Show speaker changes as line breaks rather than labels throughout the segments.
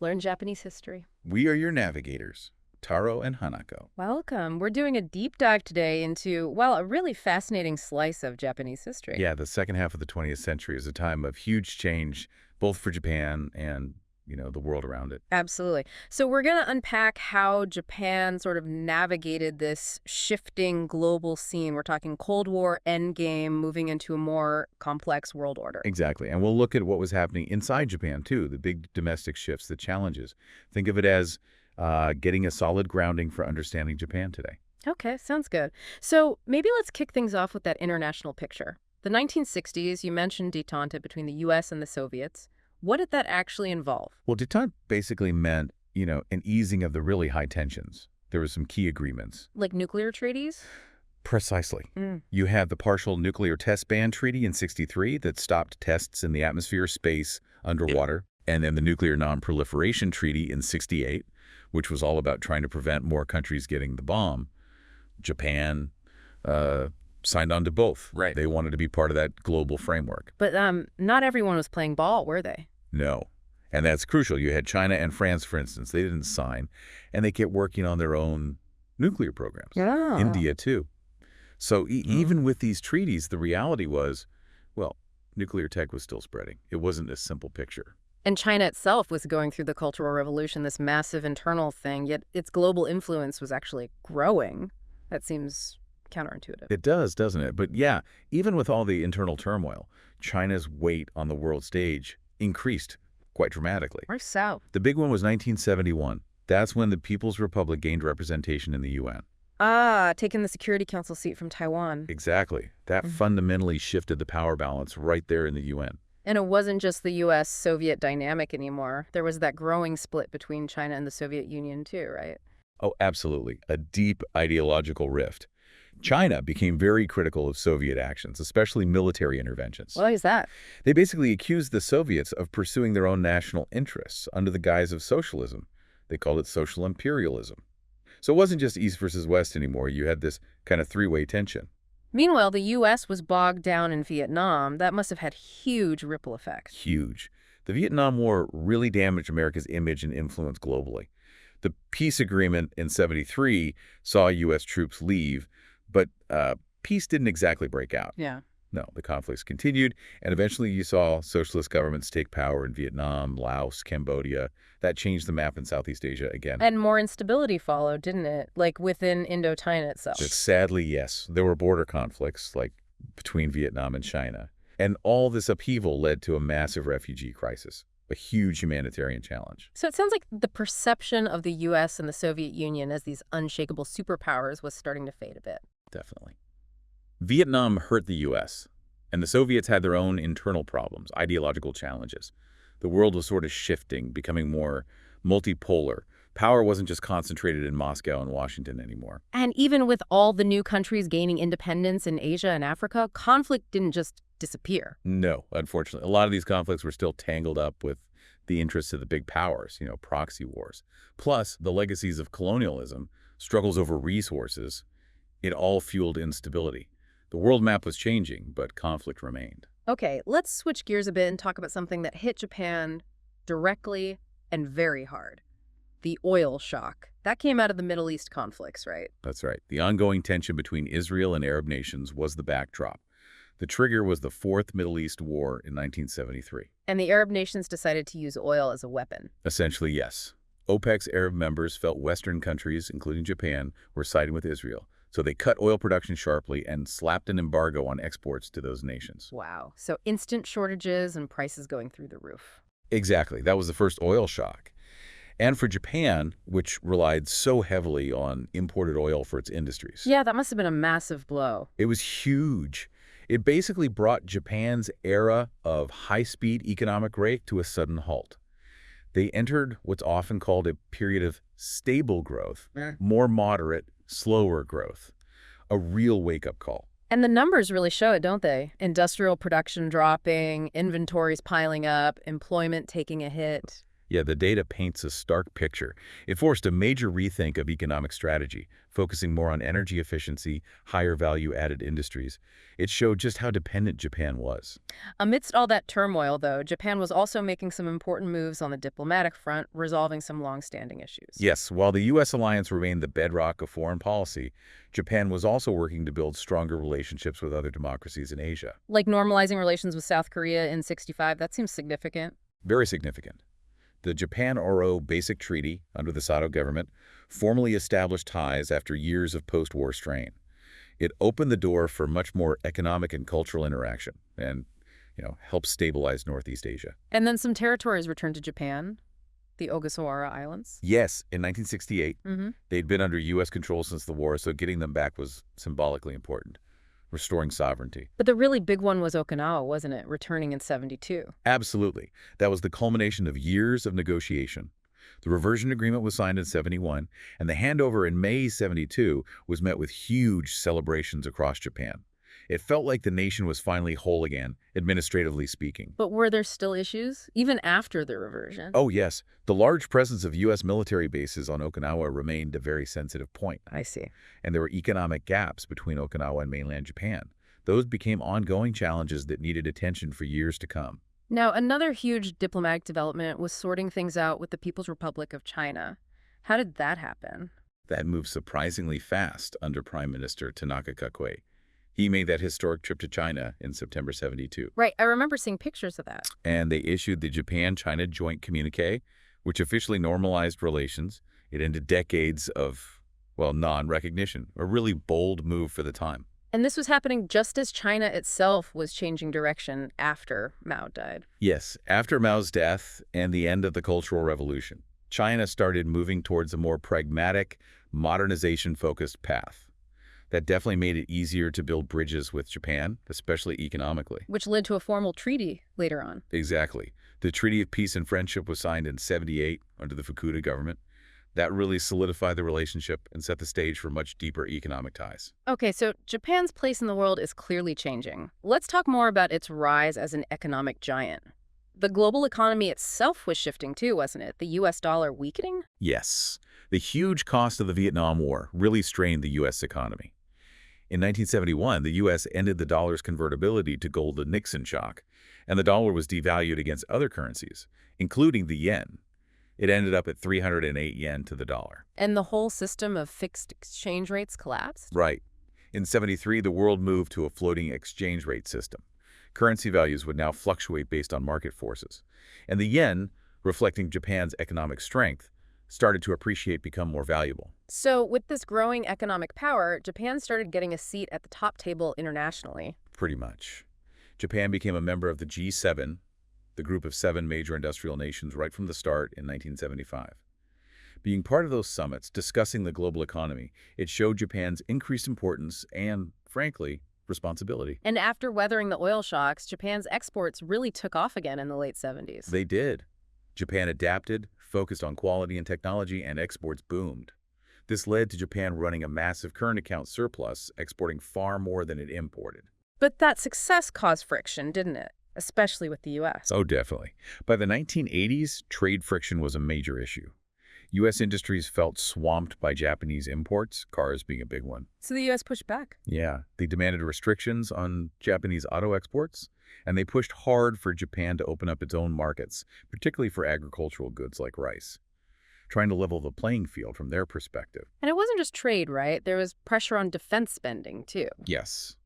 Learn Japanese history.
We are your navigators, Taro and Hanako.
Welcome. We're doing a deep dive today into, well, a really fascinating slice of Japanese history.
Yeah, the second half of the 20th century is a time of huge change, both for Japan and, the world around it.
Absolutely. So we're going to unpack how Japan sort of navigated this shifting global scene. We're talking Cold War endgame, moving into a more complex world order.
Exactly. And we'll look at what was happening inside Japan, too, the big domestic shifts, the challenges. Think of it as getting a solid grounding for understanding Japan today.
Okay, sounds good. So maybe let's kick things off with that international picture. The 1960s, you mentioned détente between the U.S. and the Soviets. What did that actually involve?
Well, détente basically meant, an easing of the really high tensions. There were some key agreements.
Like nuclear treaties?
Precisely.
Mm.
You had the Partial Nuclear Test Ban Treaty in '63 that stopped tests in the atmosphere, space, underwater, and then the Nuclear Non-Proliferation Treaty in '68, which was all about trying to prevent more countries getting the bomb. Japan signed on to both.
Right.
They wanted to be part of that global framework.
But not everyone was playing ball, were they?
No. And that's crucial. You had China and France, for instance. They didn't sign, and they kept working on their own nuclear programs.
Yeah.
India, too. So even with these treaties, the reality was, well, nuclear tech was still spreading. It wasn't a simple picture.
And China itself was going through the Cultural Revolution, this massive internal thing, yet its global influence was actually growing. That seems counterintuitive.
It does, doesn't it? But yeah, even with all the internal turmoil, China's weight on the world stage increased quite dramatically.
Or so.
The big one was 1971. That's when the People's Republic gained representation in the UN.
Taking the Security Council seat from Taiwan.
Exactly. That fundamentally shifted the power balance right there in the UN.
And it wasn't just the U.S.-Soviet dynamic anymore. There was that growing split between China and the Soviet Union too, right?
Oh, absolutely. A deep ideological rift. China became very critical of Soviet actions, especially military interventions.
Why is that?
They basically accused the Soviets of pursuing their own national interests under the guise of socialism. They called it social imperialism. So it wasn't just East versus West anymore. You had this kind of three-way tension.
Meanwhile, the U.S. was bogged down in Vietnam. That must have had huge ripple effects.
Huge. The Vietnam War really damaged America's image and influence globally. The peace agreement in '73 saw U.S. troops leave, but peace didn't exactly break out.
Yeah.
No, the conflicts continued, and eventually you saw socialist governments take power in Vietnam, Laos, Cambodia. That changed the map in Southeast Asia again.
And more instability followed, didn't it? Like within Indochina itself.
But sadly, yes, there were border conflicts, like between Vietnam and China. And all this upheaval led to a massive refugee crisis, a huge humanitarian challenge.
So it sounds like the perception of the U.S. and the Soviet Union as these unshakable superpowers was starting to fade a bit.
Definitely. Vietnam hurt the U.S., and the Soviets had their own internal problems, ideological challenges. The world was sort of shifting, becoming more multipolar. Power wasn't just concentrated in Moscow and Washington anymore.
And even with all the new countries gaining independence in Asia and Africa, conflict didn't just disappear.
No, unfortunately. A lot of these conflicts were still tangled up with the interests of the big powers, proxy wars. Plus, the legacies of colonialism, struggles over resources, it all fueled instability. The world map was changing, but conflict remained.
Okay, let's switch gears a bit and talk about something that hit Japan directly and very hard. The oil shock. That came out of the Middle East conflicts, right?
That's right. The ongoing tension between Israel and Arab nations was the backdrop. The trigger was the Fourth Middle East War in 1973.
And the Arab nations decided to use oil as a weapon.
Essentially, yes. OPEC's Arab members felt Western countries, including Japan, were siding with Israel. So they cut oil production sharply and slapped an embargo on exports to those nations.
Wow. So instant shortages and prices going through the roof.
Exactly. That was the first oil shock. And for Japan, which relied so heavily on imported oil for its industries.
Yeah, that must have been a massive blow.
It was huge. It basically brought Japan's era of high-speed economic growth to a sudden halt. They entered what's often called a period of stable growth, more moderate, slower growth, a real wake-up call.
And the numbers really show it, don't they? Industrial production dropping, inventories piling up, employment taking a hit.
Yeah, the data paints a stark picture. It forced a major rethink of economic strategy, focusing more on energy efficiency, higher value-added industries. It showed just how dependent Japan was.
Amidst all that turmoil, though, Japan was also making some important moves on the diplomatic front, resolving some long-standing issues.
Yes, while the U.S. alliance remained the bedrock of foreign policy, Japan was also working to build stronger relationships with other democracies in Asia.
Like normalizing relations with South Korea in '65, that seems significant.
Very significant. The Japan-Oro Basic Treaty, under the Sato government, formally established ties after years of post-war strain. It opened the door for much more economic and cultural interaction and, helped stabilize Northeast Asia.
And then some territories returned to Japan, the Ogasawara Islands.
Yes, in 1968,
Hmm.
they'd been under U.S. control since the war, so getting them back was symbolically important, restoring sovereignty.
But the really big one was Okinawa, wasn't it? Returning in '72.
Absolutely. That was the culmination of years of negotiation. The reversion agreement was signed in '71, and the handover in May '72 was met with huge celebrations across Japan. It felt like the nation was finally whole again, administratively speaking.
But were there still issues, even after the reversion?
Oh yes, the large presence of U.S. military bases on Okinawa remained a very sensitive point,
I see.
and there were economic gaps between Okinawa and mainland Japan. Those became ongoing challenges that needed attention for years to come.
Now, another huge diplomatic development was sorting things out with the People's Republic of China. How did that happen?
That moved surprisingly fast under Prime Minister Tanaka Kakue. He made that historic trip to China in September '72,
Right, I remember seeing pictures of that.
and they issued the Japan-China Joint Communique, which officially normalized relations. It ended decades of, non-recognition, a really bold move for the time.
And this was happening just as China itself was changing direction after Mao died.
Yes, after Mao's death and the end of the Cultural Revolution, China started moving towards a more pragmatic, modernization-focused path. That definitely made it easier to build bridges with Japan, especially economically.
Which led to a formal treaty later on.
Exactly. The Treaty of Peace and Friendship was signed in '78 under the Fukuda government. That really solidified the relationship and set the stage for much deeper economic ties.
Okay, so Japan's place in the world is clearly changing. Let's talk more about its rise as an economic giant. The global economy itself was shifting too, wasn't it? The US dollar weakening?
Yes, the huge cost of the Vietnam War really strained the U.S. economy. In 1971, the U.S. ended the dollar's convertibility to gold the Nixon shock, and the dollar was devalued against other currencies, including the yen. It ended up at 308 yen to the dollar.
And the whole system of fixed exchange rates collapsed?
Right. In '73, the world moved to a floating exchange rate system. Currency values would now fluctuate based on market forces. And the yen, reflecting Japan's economic strength, started to become more valuable.
So, with this growing economic power, Japan started getting a seat at the top table internationally.
Pretty much. Japan became a member of the G7, the group of 7 major industrial nations, right from the start in 1975. Being part of those summits discussing the global economy, it showed Japan's increased importance and, frankly, responsibility.
And after weathering the oil shocks, Japan's exports really took off again in the late '70s.
They did. Japan adapted, focused on quality and technology, and exports boomed. This led to Japan running a massive current account surplus, exporting far more than it imported.
But that success caused friction, didn't it? Especially with the U.S.
Oh, definitely. By the 1980s, trade friction was a major issue. U.S. industries felt swamped by Japanese imports, cars being a big one.
So the U.S. pushed back.
Yeah, they demanded restrictions on Japanese auto exports, and they pushed hard for Japan to open up its own markets, particularly for agricultural goods like rice, trying to level the playing field from their perspective.
And it wasn't just trade, right? There was pressure on defense spending, too.
Yes.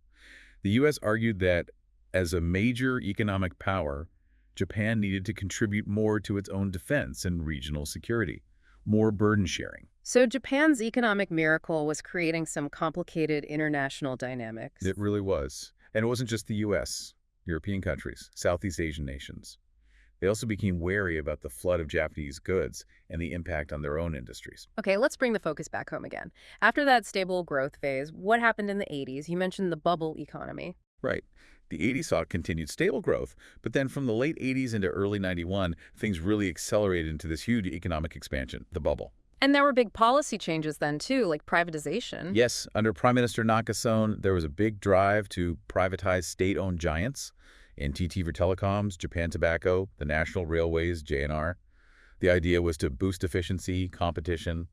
The U.S. argued that as a major economic power, Japan needed to contribute more to its own defense and regional security, more burden sharing.
So Japan's economic miracle was creating some complicated international dynamics.
It really was. And it wasn't just the U.S., European countries, Southeast Asian nations. They also became wary about the flood of Japanese goods and the impact on their own industries.
Okay, let's bring the focus back home again. After that stable growth phase, what happened in the '80s? You mentioned the bubble economy.
Right. The '80s saw continued stable growth, but then from the late '80s into early '91, things really accelerated into this huge economic expansion, the bubble.
And there were big policy changes then, too, like privatization.
Yes, under Prime Minister Nakasone, there was a big drive to privatize state-owned giants, NTT for telecoms, Japan Tobacco, the National Railways, JNR. The idea was to boost efficiency, competition,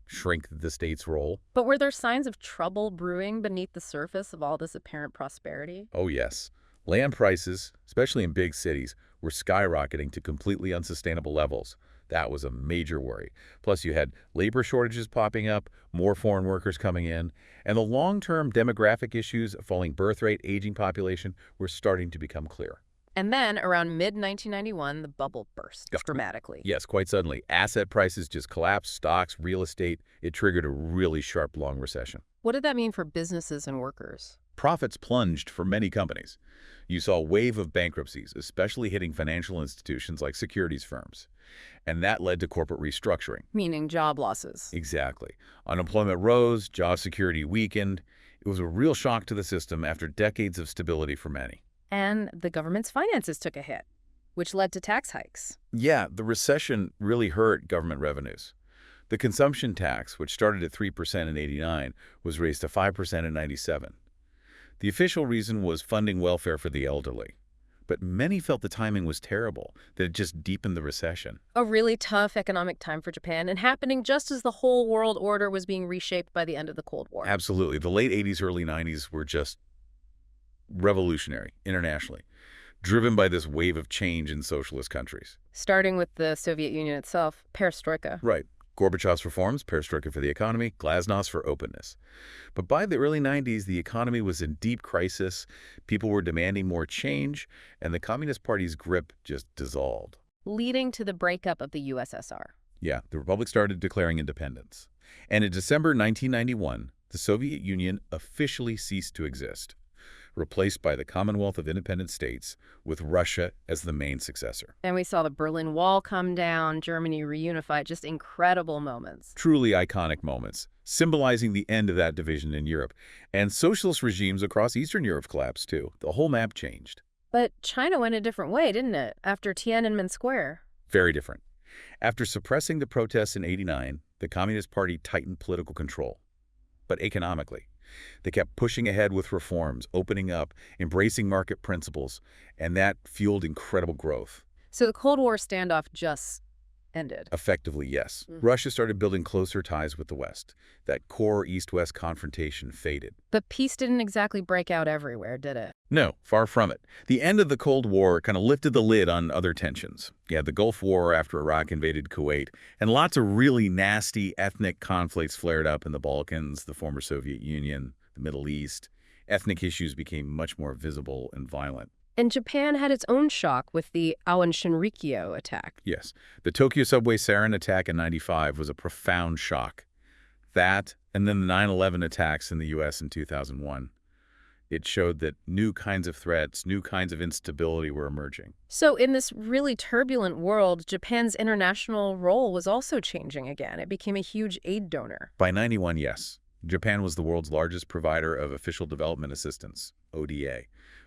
shrink the state's role.
But were there signs of trouble brewing beneath the surface of all this apparent prosperity?
Oh, yes. Land prices, especially in big cities, were skyrocketing to completely unsustainable levels. That was a major worry. Plus, you had labor shortages popping up, more foreign workers coming in, and the long-term demographic issues, falling birth rate, aging population, were starting to become clear.
And then, around mid-1991, the bubble burst dramatically.
Yes, quite suddenly. Asset prices just collapsed, stocks, real estate. It triggered a really sharp, long recession.
What did that mean for businesses and workers?
Profits plunged for many companies. You saw a wave of bankruptcies, especially hitting financial institutions like securities firms. And that led to corporate restructuring.
Meaning job losses.
Exactly. Unemployment rose, job security weakened. It was a real shock to the system after decades of stability for many.
And the government's finances took a hit, which led to tax hikes.
Yeah, the recession really hurt government revenues. The consumption tax, which started at 3% in '89, was raised to 5% in '97. The official reason was funding welfare for the elderly. But many felt the timing was terrible, that it just deepened the recession.
A really tough economic time for Japan, and happening just as the whole world order was being reshaped by the end of the Cold War.
Absolutely. The late '80s, early '90s were just revolutionary internationally, driven by this wave of change in socialist countries.
Starting with the Soviet Union itself, perestroika.
Right. Gorbachev's reforms, perestroika for the economy, glasnost for openness. But by the early '90s, the economy was in deep crisis, people were demanding more change, and the Communist Party's grip just dissolved.
Leading to the breakup of the USSR.
Yeah, the Republic started declaring independence. And in December 1991, the Soviet Union officially ceased to exist, replaced by the Commonwealth of Independent States, with Russia as the main successor.
And we saw the Berlin Wall come down, Germany reunified, just incredible moments.
Truly iconic moments, symbolizing the end of that division in Europe. And socialist regimes across Eastern Europe collapsed, too. The whole map changed.
But China went a different way, didn't it, after Tiananmen Square?
Very different. After suppressing the protests in '89, the Communist Party tightened political control. But economically, they kept pushing ahead with reforms, opening up, embracing market principles, and that fueled incredible growth.
So the Cold War standoff just ended.
Effectively, yes. Russia started building closer ties with the West. That core East-West confrontation faded.
But peace didn't exactly break out everywhere, did it?
No, far from it. The end of the Cold War kind of lifted the lid on other tensions. You had the Gulf War after Iraq invaded Kuwait, and lots of really nasty ethnic conflicts flared up in the Balkans, the former Soviet Union, the Middle East. Ethnic issues became much more visible and violent.
And Japan had its own shock with the Awan Shinrikyo attack.
Yes, the Tokyo subway sarin attack in '95 was a profound shock. That, and then the 9/11 attacks in the U.S. in 2001. It showed that new kinds of threats, new kinds of instability were emerging.
So in this really turbulent world, Japan's international role was also changing again. It became a huge aid donor.
By '91, yes, Japan was the world's largest provider of official development assistance, ODA,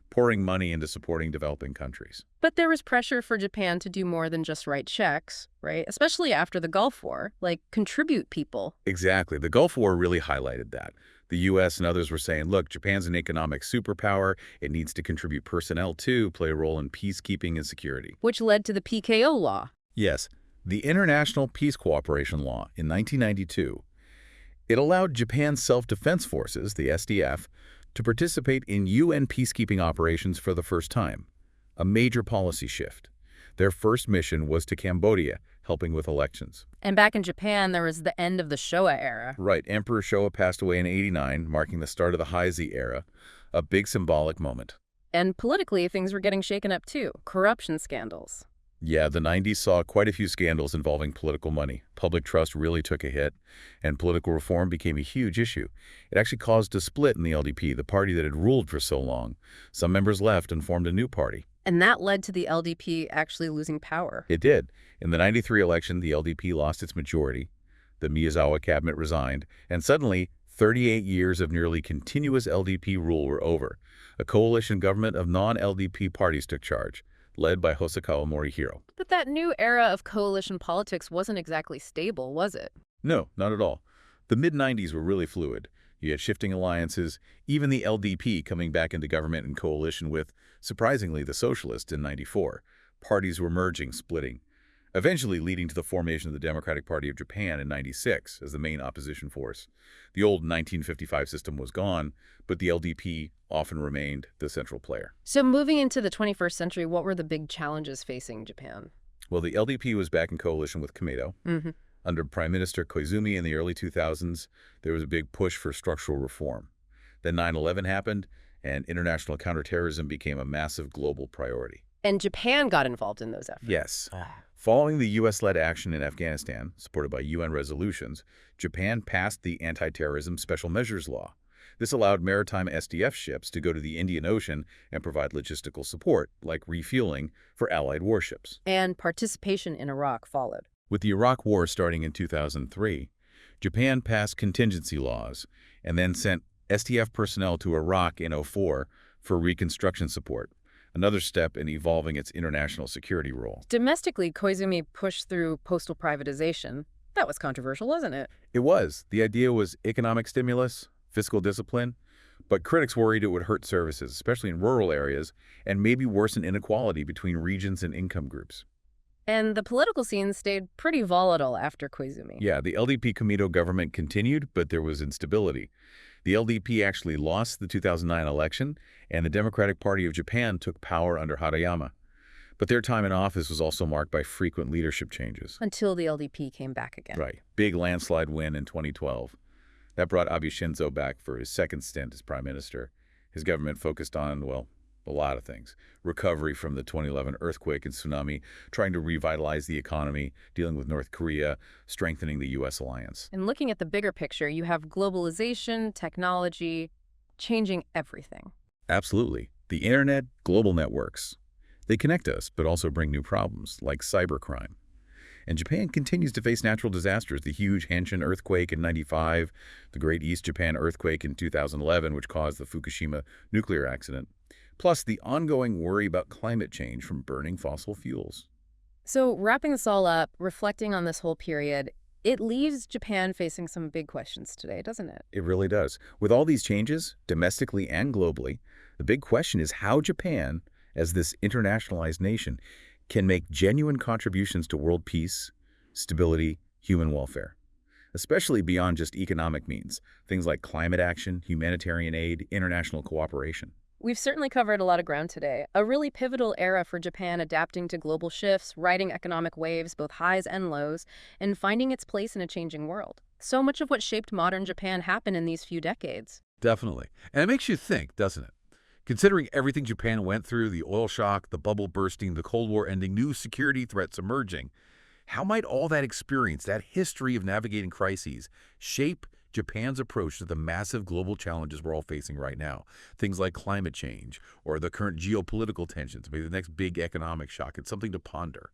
pouring money into supporting developing countries.
But there was pressure for Japan to do more than just write checks, right? Especially after the Gulf War, like contribute people.
Exactly. The Gulf War really highlighted that. The U.S. and others were saying, look, Japan's an economic superpower. It needs to contribute personnel, too, play a role in peacekeeping and security.
Which led to the PKO law.
Yes, the International Peace Cooperation Law in 1992. It allowed Japan's self-defense forces, the SDF, to participate in UN peacekeeping operations for the first time, a major policy shift. Their first mission was to Cambodia, helping with elections.
And back in Japan, there was the end of the Showa era.
Right. Emperor Showa passed away in '89, marking the start of the Heisei era, a big symbolic moment.
And politically, things were getting shaken up too. Corruption scandals.
Yeah, the '90s saw quite a few scandals involving political money. Public trust really took a hit, and political reform became a huge issue. It actually caused a split in the LDP, the party that had ruled for so long. Some members left and formed a new party.
And that led to the LDP actually losing power.
It did. In the '93 election, the LDP lost its majority. The Miyazawa cabinet resigned, and suddenly, 38 years of nearly continuous LDP rule were over. A coalition government of non-LDP parties took charge, led by Hosokawa Morihiro.
But that new era of coalition politics wasn't exactly stable, was it?
No, not at all. The mid-90s were really fluid. You had shifting alliances, even the LDP coming back into government in coalition with, surprisingly, the Socialists in '94. Parties were merging, splitting. eventually leading to the formation of the Democratic Party of Japan in '96 as the main opposition force. The old 1955 system was gone, but the LDP often remained the central player.
So moving into the 21st century, what were the big challenges facing Japan?
Well, the LDP was back in coalition with Komeito.
Hmm.
Under Prime Minister Koizumi in the early 2000s, there was a big push for structural reform. Then 9/11 happened, and international counterterrorism became a massive global priority.
And Japan got involved in those efforts.
Yes. Following the U.S.-led action in Afghanistan, supported by UN resolutions, Japan passed the Anti-Terrorism Special Measures Law. This allowed maritime SDF ships to go to the Indian Ocean and provide logistical support, like refueling, for Allied warships.
And participation in Iraq followed.
With the Iraq War starting in 2003, Japan passed contingency laws and then sent SDF personnel to Iraq in '04 for reconstruction support, another step in evolving its international security role.
Domestically, Koizumi pushed through postal privatization. That was controversial, wasn't it?
It was. The idea was economic stimulus, fiscal discipline, but critics worried it would hurt services, especially in rural areas, and maybe worsen inequality between regions and income groups.
And the political scene stayed pretty volatile after Koizumi.
Yeah, the LDP Komeito government continued, but there was instability. The LDP actually lost the 2009 election, and the Democratic Party of Japan took power under Harayama. But their time in office was also marked by frequent leadership changes.
Until the LDP came back again.
Right. Big landslide win in 2012. That brought Abe Shinzo back for his second stint as prime minister. His government focused on, well, a lot of things. Recovery from the 2011 earthquake and tsunami, trying to revitalize the economy, dealing with North Korea, strengthening the U.S. alliance.
And looking at the bigger picture, you have globalization, technology, changing everything.
Absolutely. The internet, global networks. They connect us, but also bring new problems, like cybercrime. And Japan continues to face natural disasters, the huge Hanshin earthquake in '95, the Great East Japan earthquake in 2011, which caused the Fukushima nuclear accident, plus the ongoing worry about climate change from burning fossil fuels.
So wrapping this all up, reflecting on this whole period, it leaves Japan facing some big questions today, doesn't it?
It really does. With all these changes, domestically and globally, the big question is how Japan, as this internationalized nation, can make genuine contributions to world peace, stability, human welfare, especially beyond just economic means, things like climate action, humanitarian aid, international cooperation.
We've certainly covered a lot of ground today. A really pivotal era for Japan adapting to global shifts, riding economic waves, both highs and lows, and finding its place in a changing world. So much of what shaped modern Japan happened in these few decades.
Definitely. And it makes you think, doesn't it? Considering everything Japan went through, the oil shock, the bubble bursting, the Cold War ending, new security threats emerging, how might all that experience, that history of navigating crises, shape Japan's approach to the massive global challenges we're all facing right now? Things like climate change or the current geopolitical tensions, maybe the next big economic shock. It's something to ponder.